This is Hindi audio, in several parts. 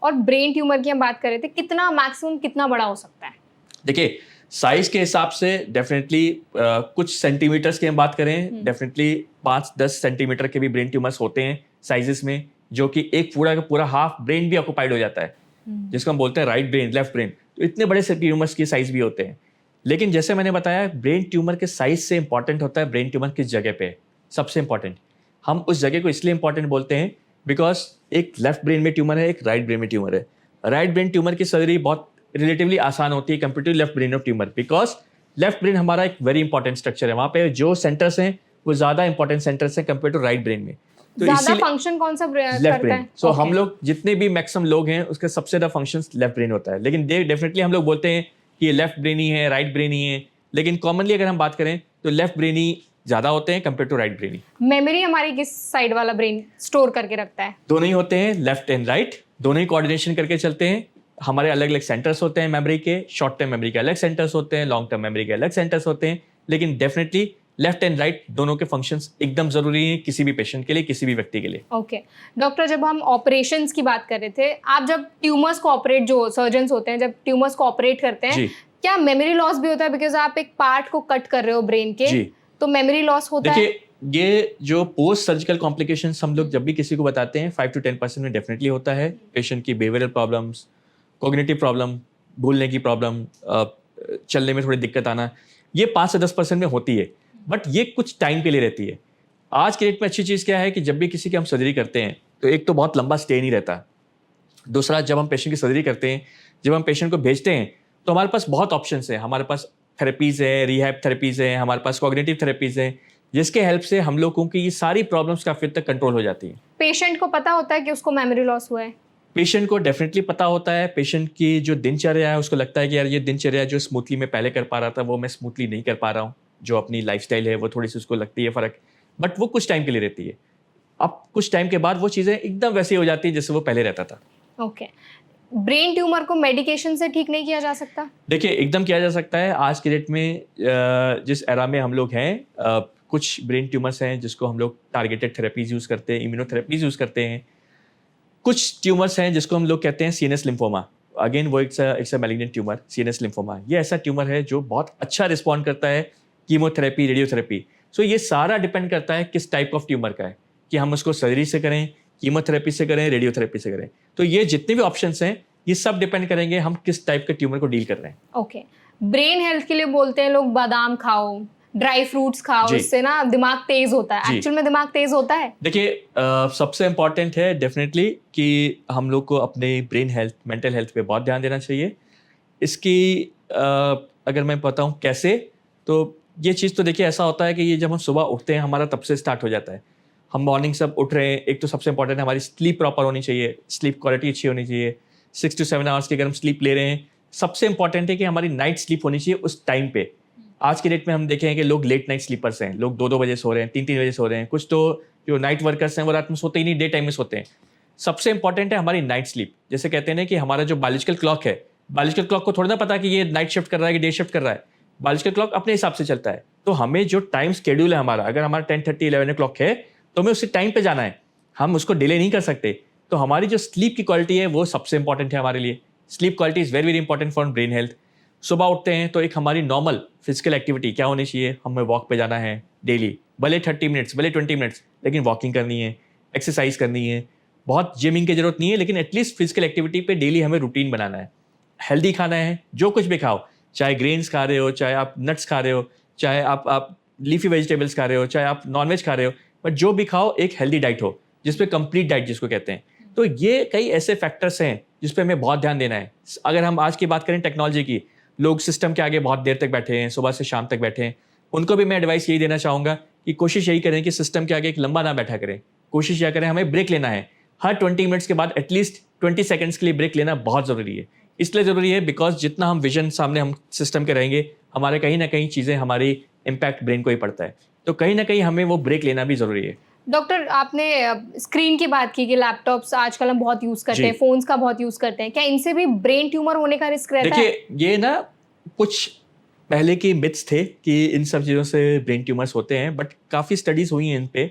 और ब्रेन ट्यूमर की हम बात कर रहे थे, कितना मैक्सिमम कितना बड़ा हो सकता है? देखिए, साइज के हिसाब से डेफिनेटली कुछ सेंटीमीटर्स की हम बात करें, डेफिनेटली 5-10 सेंटीमीटर के भी ब्रेन ट्यूमर्स होते हैं साइजेस में, जो कि एक पूरा का पूरा हाफ ब्रेन भी ऑक्यूपाइड हो जाता है, जिसको हम बोलते हैं राइट ब्रेन, लेफ्ट ब्रेन। तो इतने बड़े से ट्यूमर्स की साइज भी होते हैं। लेकिन जैसे मैंने बताया, ब्रेन ट्यूमर के साइज से इंपॉर्टेंट होता है ब्रेन ट्यूमर किस जगह पे है, सबसे इंपॉर्टेंट। हम उस जगह को इसलिए इंपॉर्टेंट बोलते हैं बिकॉज एक लेफ्ट ब्रेन में ट्यूमर है, एक राइट ब्रेन में ट्यूमर है। राइट ब्रेन ट्यूमर की सर्जरी बहुत रिलेटिवली आसान होती है compare to left brain of tumour, because left brain हमारा एक वेरी इंपॉर्टेंट स्ट्रक्चर है। वहां पे जो सेंटर्स हैं वो ज्यादा इंपॉर्टेंट सेंटर्स हैं कंपेयर टू राइट ब्रेन में। तो ज्यादा फंक्शन कौन सा लेफ्ट ब्रेन। सो Okay. हम लोग जितने भी मैक्सिमम लोग हैं उसके सबसे ज्यादा फंक्शंस लेफ्ट ब्रेन होता है। लेकिन डेफिनेटली हम लोग बोलते हैं कि ये लेफ्ट ब्रेन ही है, राइट ब्रेन ही है, लेकिन कॉमनली अगर हम बात करें तो लेफ्ट ब्रेन ही ज्यादा होते हैं कंपेयर टू राइट ब्रेन ही। मेमोरी हमारी किस साइड वाला ब्रेन स्टोर करके रखता है? दोनों ही होते हैं, लेफ्ट एंड राइट, दोनों ही कोऑर्डिनेशन करके चलते हैं। हमारे अलग अलग सेंटर्स होते हैं मेमोरी के, शॉर्ट टर्म मेमोरी के अलग सेंटर्स होते हैं, लॉन्ग टर्म मेमोरी के अलग सेंटर्स होते हैं। लेकिन डेफिनेटली लेफ्ट एंड राइट दोनों के फंक्शंस एकदम जरूरी हैं किसी भी पेशेंट के लिए, किसी भी व्यक्ति के लिए। ओके डॉक्टर, जब हम ऑपरेशंस की बात कर रहे थे, आप जब ट्यूमर्स को ऑपरेट, जो सर्जन्स होते हैं जब ट्यूमर्स को ऑपरेट करते हैं, क्या मेमोरी लॉस भी होता है? बिकॉज आप एक पार्ट को कट कर रहे हो ब्रेन के, तो मेमोरी लॉस होता है? देखिए, ये जो पोस्ट सर्जिकल कॉम्प्लिकेशंस हम लोग जब भी किसी को बताते हैं 5 to 10% में डेफिनेटली होता है। पेशेंट की बिहेवियरल प्रॉब्लम्स, कॉग्निटिव प्रॉब्लम, भूलने की प्रॉब्लम, चलने में थोड़ी दिक्कत आना, ये 5 से 10% में होती है, बट ये कुछ टाइम के लिए रहती है। आज के डेट में अच्छी चीज़ क्या है कि जब भी किसी की हम सर्जरी करते हैं तो एक तो बहुत लंबा स्टे नहीं रहता। दूसरा, जब हम पेशेंट की सर्जरी करते हैं, जब हम पेशेंट को भेजते हैं तो हमारे पास बहुत ऑप्शंस हैं। हमारे पास थेरेपीज़ है, रिहैब थेरेपीज़ है, हमारे पास कॉग्निटिव थेरेपीज़ है, जिसके हेल्प से हम लोगों की ये सारी प्रॉब्लम्स काफ़ी हद तक कंट्रोल हो जाती है। पेशेंट को पता होता है कि उसको मेमोरी लॉस हुआ है? पेशेंट को डेफिनेटली पता होता है। पेशेंट की जो दिनचर्या है उसको लगता है कि यार ये दिनचर्या जो स्मूथली मैं पहले कर पा रहा था वो मैं स्मूथली नहीं कर पा रहा हूँ। जो अपनी लाइफस्टाइल है वो थोड़ी सी उसको लगती है फ़र्क, बट वो कुछ टाइम के लिए रहती है। अब कुछ टाइम के बाद वो चीज़ें एकदम वैसी हो जाती है जैसे वो पहले रहता था। ओके ब्रेन ट्यूमर को मेडिकेशन से ठीक नहीं किया जा सकता? देखिए, एकदम किया जा सकता है। आज के डेट में जिस एरा में हम लोग हैं, कुछ ब्रेन ट्यूमर्स हैं जिसको हम लोग टारगेटेड थेरेपीज यूज़ करते हैं, इम्यूनोथेरेपीज यूज़ करते हैं। कुछ ट्यूमर्स हैं जिसको हम लोग कहते हैं सीएनएस लिम्फोमा। अगेन वो it's a malignant tumour, CNS lymphoma. ये ऐसा ट्यूमर है जो बहुत अच्छा रिस्पॉन्ड करता है कीमोथेरेपी, रेडियोथेरेपी। सो ये सारा डिपेंड करता है किस टाइप ऑफ ट्यूमर का है, कि हम उसको सर्जरी से करें, कीमोथेरेपी से करें, रेडियोथेरेपी से करें। तो ये जितने भी ऑप्शंस हैं ये सब डिपेंड करेंगे हम किस टाइप के ट्यूमर को डील कर रहे हैं। ओके ब्रेन हेल्थ के लिए बोलते हैं लोग बादाम खाओ, ड्राई फ्रूट्स खाओ, इससे ना दिमाग तेज होता है। एक्चुअल में दिमाग तेज होता है? देखिए, सबसे इम्पॉर्टेंट है डेफिनेटली कि हम लोग को अपने ब्रेन हेल्थ, मेंटल हेल्थ पे बहुत ध्यान देना चाहिए। इसकी अगर मैं बताऊं कैसे, तो ये चीज़ तो देखिए ऐसा होता है कि ये जब हम सुबह उठते हैं हमारा तब से स्टार्ट हो जाता है। हम मॉर्निंग सब उठ रहे हैं, एक तो सबसे इंपॉर्टेंट है हमारी स्लीप प्रॉपर होनी चाहिए, स्लीप क्वालिटी अच्छी होनी चाहिए। 6 to 7 आवर्स की अगर हम स्लीप ले रहे हैं, सबसे इंपॉर्टेंट है कि हमारी नाइट स्लीप होनी चाहिए उस टाइम पे। आज के डेट में हम देखें कि लोग लेट नाइट स्लीपर्स हैं, लोग 2-2 बजे सो रहे हैं, 3-3 बजे सो रहे हैं। कुछ तो जो नाइट वर्कर्स हैं वो रात में सोते ही नहीं, डे टाइम में सोते हैं। सबसे इंपॉर्टेंट है हमारी नाइट स्लीप। जैसे कहते हैं ना कि हमारा जो बायोलॉजिकल क्लॉक है, बायोलॉजिकल क्लॉक को थोड़ा ना पता कि ये नाइट शिफ्ट कर रहा है कि डे शिफ्ट कर रहा है। बायोलॉजिकल क्लॉक अपने हिसाब से चलता है। तो हमें जो टाइम शेड्यूल है हमारा, अगर हमारा 10:30-11 o'clock है तो हमें उसी टाइम पे जाना है, हम उसको डिले नहीं कर सकते। तो हमारी जो स्लीप की क्वालिटी है वो सबसे इंपॉर्टेंट है हमारे लिए। Sleep quality is very very important for brain health. सुबह उठते हैं तो एक हमारी नॉर्मल फिजिकल एक्टिविटी क्या होनी चाहिए, हमें वॉक पे जाना है डेली, भले 30 मिनट्स भले 20 मिनट्स, लेकिन वॉकिंग करनी है, एक्सरसाइज करनी है। बहुत जिमिंग की जरूरत नहीं है, लेकिन एटलीस्ट फिजिकल एक्टिविटी पे डेली हमें रूटीन बनाना है। हेल्दी खाना है, जो कुछ भी खाओ, चाहे ग्रेन्स खा रहे हो, चाहे आप नट्स खा रहे हो, चाहे आप लीफी वेजिटेबल्स खा रहे हो, चाहे आप नॉनवेज खा रहे हो, बट जो भी खाओ एक हेल्दी डाइट हो, जिसपे कंप्लीट डाइट जिसको कहते हैं। तो ये कई ऐसे फैक्टर्स हैं जिस पे हमें बहुत ध्यान देना है। अगर हम आज की बात करें टेक्नोलॉजी की, लोग सिस्टम के आगे बहुत देर तक बैठे हैं, सुबह से शाम तक बैठे हैं। उनको भी मैं एडवाइस यही देना चाहूँगा कि कोशिश यही करें कि सिस्टम के आगे एक लंबा ना बैठा करें। कोशिश यह करें, हमें ब्रेक लेना है। हर 20 मिनट्स के बाद एटलीस्ट 20 सेकंड्स के लिए ब्रेक लेना बहुत ज़रूरी है। इसलिए ज़रूरी है बिकॉज जितना हम विजन सामने हम सिस्टम के रहेंगे, हमारे कहीं ना कहीं चीज़ें, हमारी इम्पैक्ट ब्रेन को ही पड़ता है। तो कहीं ना कहीं हमें वो ब्रेक लेना भी ज़रूरी है। डॉक्टर, आपने स्क्रीन की बात की कि लैपटॉप्स आजकल हम बहुत यूज करते हैं, फोन्स का बहुत यूज करते हैं, क्या इनसे भी ब्रेन ट्यूमर होने का रिस्क रहता है? देखिए, ये ना कुछ पहले के मिथ्स थे कि इन सब चीज़ों से ब्रेन ट्यूमर्स होते हैं, बट काफ़ी स्टडीज़ हुई हैं इन पे।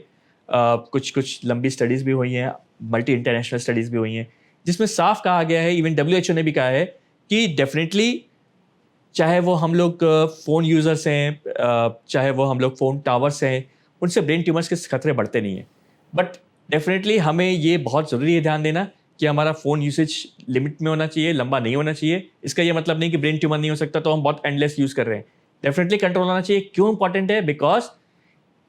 कुछ लंबी स्टडीज़ भी हुई हैं, मल्टी इंटरनेशनल स्टडीज़ भी हुई हैं, जिसमें साफ कहा गया है, इवन WHO ने भी कहा है कि डेफिनेटली चाहे वो हम लोग फ़ोन यूज़र्स हैं, चाहे वो हम लोग फ़ोन टावर्स हैं, उनसे ब्रेन ट्यूमर्स के खतरे बढ़ते नहीं हैं। बट डेफिनेटली हमें ये बहुत ज़रूरी है ध्यान देना कि हमारा फ़ोन यूसेज लिमिट में होना चाहिए, लंबा नहीं होना चाहिए। इसका ये मतलब नहीं कि ब्रेन ट्यूमर नहीं हो सकता तो हम बहुत एंडलेस यूज़ कर रहे हैं। डेफिनेटली कंट्रोल होना चाहिए। क्यों इंपॉर्टेंट है? बिकॉज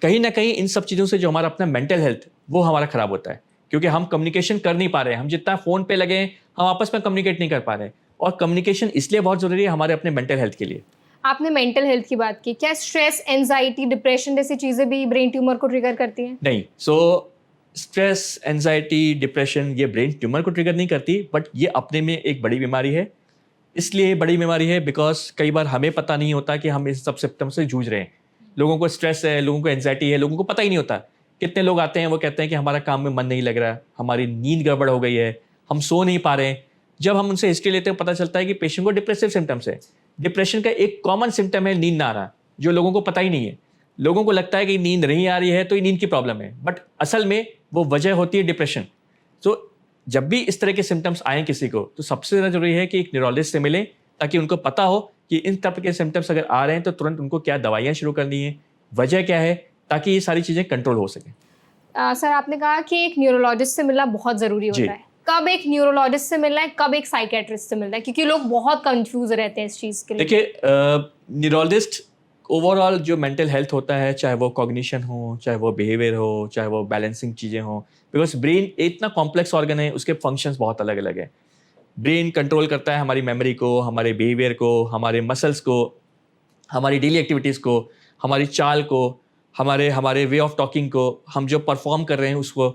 कहीं ना कहीं इन सब चीज़ों से जो हमारा अपना मेंटल हेल्थ वो हमारा ख़राब होता है, क्योंकि हम कम्युनिकेशन कर नहीं पा रहे हैं। हम जितना फ़ोन पे लगे हैं, हम आपस में कम्युनिकेट नहीं कर पा रहे हैं। और कम्युनिकेशन इसलिए बहुत ज़रूरी है हमारे अपने मेंटल हेल्थ के लिए। आपने मेंटल हेल्थ की बात की, क्या स्ट्रेस, एंजाइटी, डिप्रेशन जैसी चीज़ें भी ब्रेन ट्यूमर को ट्रिगर करती हैं? नहीं। स्ट्रेस, एंजाइटी, डिप्रेशन ये ब्रेन ट्यूमर को ट्रिगर नहीं करती, बट ये अपने में एक बड़ी बीमारी है। इसलिए बड़ी बीमारी है बिकॉज कई बार हमें पता नहीं होता कि हम इस सब सिम्टम से जूझ रहे हैं। लोगों को स्ट्रेस है, लोगों को एंजाइटी है, लोगों को पता ही नहीं होता। कितने लोग आते हैं वो कहते हैं कि हमारा काम में मन नहीं लग रहा, हमारी नींद गड़बड़ हो गई है, हम सो नहीं पा रहे हैं। जब हम उनसे हिस्ट्री लेते हैं पता चलता है कि पेशेंट को डिप्रेसिव सिम्टम्स है। डिप्रेशन का एक कॉमन सिम्टम है नींद ना आना, जो लोगों को पता ही नहीं है। लोगों को लगता है कि नींद नहीं आ रही है तो ये नींद की प्रॉब्लम है, बट असल में वो वजह होती है डिप्रेशन। तो जब भी इस तरह के सिम्टम्स आए किसी को, तो सबसे ज़्यादा जरूरी है कि एक न्यूरोलॉजिस्ट से मिलें, ताकि उनको पता हो कि इन तरह के सिम्टम्स अगर आ रहे हैं तो तुरंत उनको क्या दवाइयाँ शुरू करनी है, वजह क्या है, ताकि ये सारी चीज़ें कंट्रोल हो सकें। सर, आपने कहा कि एक न्यूरोलॉजिस्ट से मिलना बहुत ज़रूरी होता है। कब एक न्यूरोलॉजिस्ट से मिलना है, कब एक साइकेट्रिस्ट से मिलना है? क्योंकि लोग बहुत कंफ्यूज रहते हैं इस चीज़ के लिए। देखिए, न्यूरोलॉजिस्ट ओवरऑल जो मेंटल हेल्थ होता है, चाहे वो कॉग्निशन हो, चाहे वो बिहेवियर हो, चाहे वो बैलेंसिंग चीज़ें हो, बिकॉज ब्रेन इतना कॉम्प्लेक्स ऑर्गन है, उसके फंक्शंस बहुत अलग अलग है। ब्रेन कंट्रोल करता है हमारी मेमोरी को, हमारे बिहेवियर को, हमारे मसल्स को, हमारी डेली एक्टिविटीज़ को, हमारी चाल को, हमारे वे ऑफ टॉकिंग को, हम जो परफॉर्म कर रहे हैं उसको।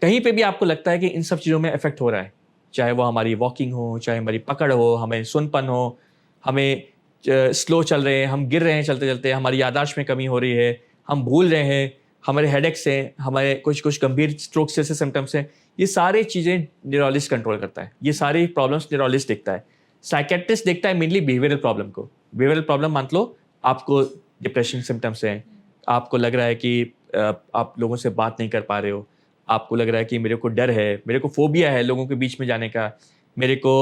कहीं पे भी आपको लगता है कि इन सब चीज़ों में इफेक्ट हो रहा है, चाहे वो हमारी वॉकिंग हो, चाहे हमारी पकड़ हो, हमें सुनपन हो, हमें स्लो चल रहे हैं, हम गिर रहे हैं चलते चलते, हमारी याददाश्त में कमी हो रही है, हम भूल रहे हैं, हमारे हेडेक्स हैं, हमारे कुछ गंभीर स्ट्रोक्स जैसे सिम्टम्स हैं, ये सारी चीज़ें न्यूरोलॉजिस्ट कंट्रोल करता है। ये सारी प्रॉब्लम्स न्यूरोलॉजिस्ट देखता है। साइकेट्रिस्ट देखता है मेनली बिहेवियरल प्रॉब्लम को। बिहेवियरल प्रॉब्लम मान लो आपको डिप्रेशन सिम्टम्स हैं, आपको लग रहा है कि आप लोगों से बात नहीं कर पा रहे हो, आपको लग रहा है कि मेरे को डर है, मेरे को फोबिया है लोगों के बीच में जाने का, मेरे को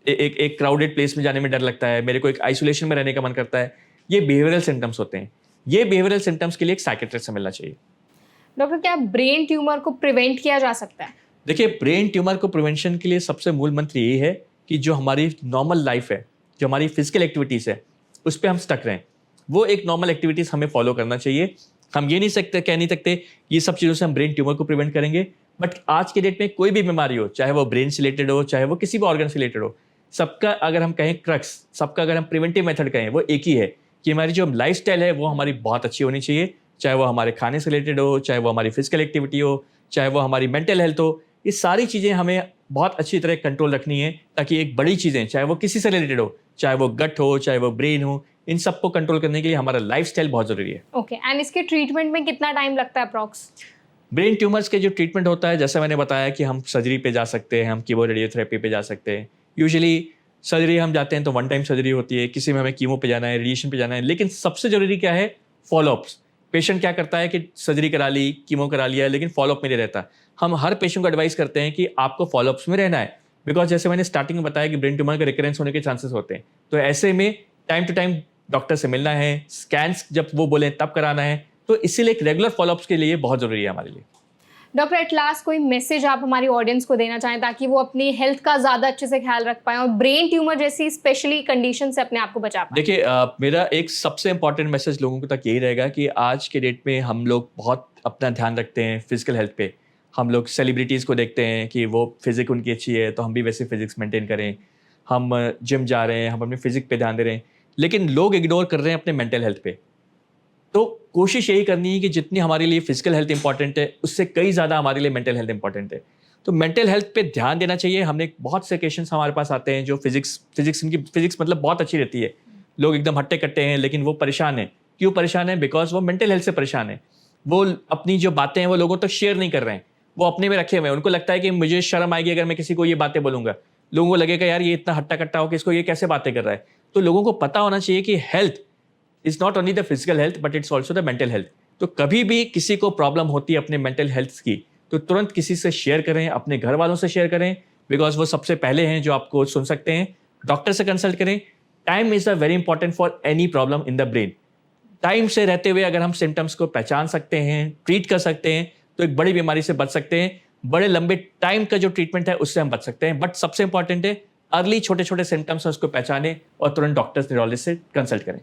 एक क्राउडेड प्लेस में जाने में डर लगता है, मेरे को एक आइसोलेशन में रहने का मन करता है, ये बिहेवियरल सिम्टम्स होते हैं। ये बिहेवियरल सिम्टम्स के लिए एक साइकेट्रिस्ट से मिलना चाहिए। डॉक्टर, क्या ब्रेन ट्यूमर को प्रिवेंट किया जा सकता है? देखिए, ब्रेन ट्यूमर को प्रिवेंशन के लिए सबसे मूल मंत्र यही है कि जो हमारी नॉर्मल लाइफ है, जो हमारी फिजिकल एक्टिविटीज़ है, उस पर हम स्टक रहें। वो एक नॉर्मल एक्टिविटीज़ हमें फॉलो करना चाहिए। हम ये नहीं कह नहीं सकते ये सब चीज़ों से हम ब्रेन ट्यूमर को प्रिवेंट करेंगे, बट आज के डेट में कोई भी बीमारी हो, चाहे वो ब्रेन से रिलेटेड हो, चाहे वो किसी भी ऑर्गन से रिलेटेड हो, सबका अगर हम कहें क्रक्स, सबका अगर हम प्रिवेंटिव मेथड कहें, वो एक ही है कि हमारी जो लाइफस्टाइल है वो हमारी बहुत अच्छी होनी चाहिए। चाहे वो हमारे खाने से रिलेटेड हो, चाहे वो हमारी फिजिकल एक्टिविटी हो, चाहे वो हमारी मेंटल हेल्थ हो, ये सारी चीज़ें हमें बहुत अच्छी तरह कंट्रोल रखनी है, ताकि एक बड़ी चीज़ें, चाहे वो किसी से रिलेटेड हो, चाहे वो गट हो, चाहे वो ब्रेन हो, इन सबको कंट्रोल करने के लिए हमारा लाइफस्टाइल बहुत ज़रूरी है। ओके, एंड इसके ट्रीटमेंट में कितना टाइम लगता है अप्रॉक्स? ब्रेन ट्यूमर्स के जो ट्रीटमेंट होता है, जैसे मैंने बताया कि हम सर्जरी पे जा सकते हैं, हम कीमो रेडियोथेरेपी पे जा सकते हैं। यूजुअली सर्जरी हम जाते हैं तो वन टाइम सर्जरी होती है, किसी में हमें कीमो पे जाना है, रेडिएशन पे जाना है, लेकिन सबसे ज़रूरी क्या है? फॉलोअप्स। पेशेंट क्या करता है कि सर्जरी करा ली, कीमो करा लिया, लेकिन फॉलोअप में नहीं रहता। हम हर पेशेंट को एडवाइस करते हैं कि आपको फॉलोअप्स में रहना है, बिकॉज जैसे मैंने स्टार्टिंग में बताया कि ब्रेन ट्यूमर का रिकरेंस होने के चांसेस होते हैं। तो ऐसे में टाइम टू टाइम डॉक्टर से मिलना है, स्कैन्स जब वो बोलें तब कराना है। तो इसीलिए एक रेगुलर फॉलोअप्स के लिए बहुत ज़रूरी है हमारे लिए। डॉक्टर, एट लास्ट कोई मैसेज आप हमारी ऑडियंस को देना चाहें ताकि वो अपनी हेल्थ का ज़्यादा अच्छे से ख्याल रख पाएं और ब्रेन ट्यूमर जैसी स्पेशली कंडीशन से अपने आप को बचा पाएं? देखिए, मेरा एक सबसे इंपॉर्टेंट मैसेज लोगों तक यही रहेगा कि आज के डेट में हम लोग बहुत अपना ध्यान रखते हैं फिजिकल हेल्थ पे। हम लोग सेलिब्रिटीज़ को देखते हैं कि वो फिजिक उनकी अच्छी है तो हम भी वैसे फिजिक्स मेंटेन करें। हम जिम जा रहे हैं, हम अपने फिजिक पे ध्यान दे रहे हैं, लेकिन लोग इग्नोर कर रहे हैं अपने मेंटल हेल्थ पे। तो कोशिश यही करनी है कि जितनी हमारे लिए फिजिकल हेल्थ इंपॉर्टेंट है, उससे कई ज़्यादा हमारे लिए मेंटल हेल्थ इंपॉर्टेंट है। तो मेंटल हेल्थ पे ध्यान देना चाहिए। हमने बहुत से पेशेंट्स हमारे पास आते हैं जो इनकी फिजिक्स मतलब बहुत अच्छी रहती है, लोग एकदम हट्टे कट्टे हैं, लेकिन वो परेशान है। क्यों परेशान है? बिकॉज वो मेंटल हेल्थ से परेशान है। वो अपनी जो बातें हैं वो लोगों तक शेयर नहीं कर रहे हैं, वो अपने में रखे हुए हैं। उनको लगता है कि मुझे शर्म आएगी अगर मैं किसी को ये बातें बोलूंगा, लोगों को लगेगा यार ये इतना हट्टा कट्टा हो कि इसको ये कैसे बातें कर रहा है। तो लोगों को पता होना चाहिए कि health is not only the physical health but it's also the mental health. तो कभी भी किसी को प्रॉब्लम होती है अपने मेंटल हेल्थ की, तो तुरंत किसी से शेयर करें, अपने घर वालों से शेयर करें, बिकॉज वो सबसे पहले हैं जो आपको सुन सकते हैं। डॉक्टर से कंसल्ट करें। Time is a very important for any problem in the brain. Time से रहते हुए अगर हम सिम्टम्स को पहचान सकते हैं, ट्रीट कर सकते हैं, तो एक बड़ी बीमारी से बच सकते हैं। बड़े लंबे टाइम का जो ट्रीटमेंट है उससे हम बच सकते हैं। बट सबसे इंपॉर्टेंट है अर्ली छोटे छोटे सिम्टम्स हैं उसको पहचानें और तुरंत डॉक्टर्स न्यूरोलॉजिस्ट से कंसल्ट करें।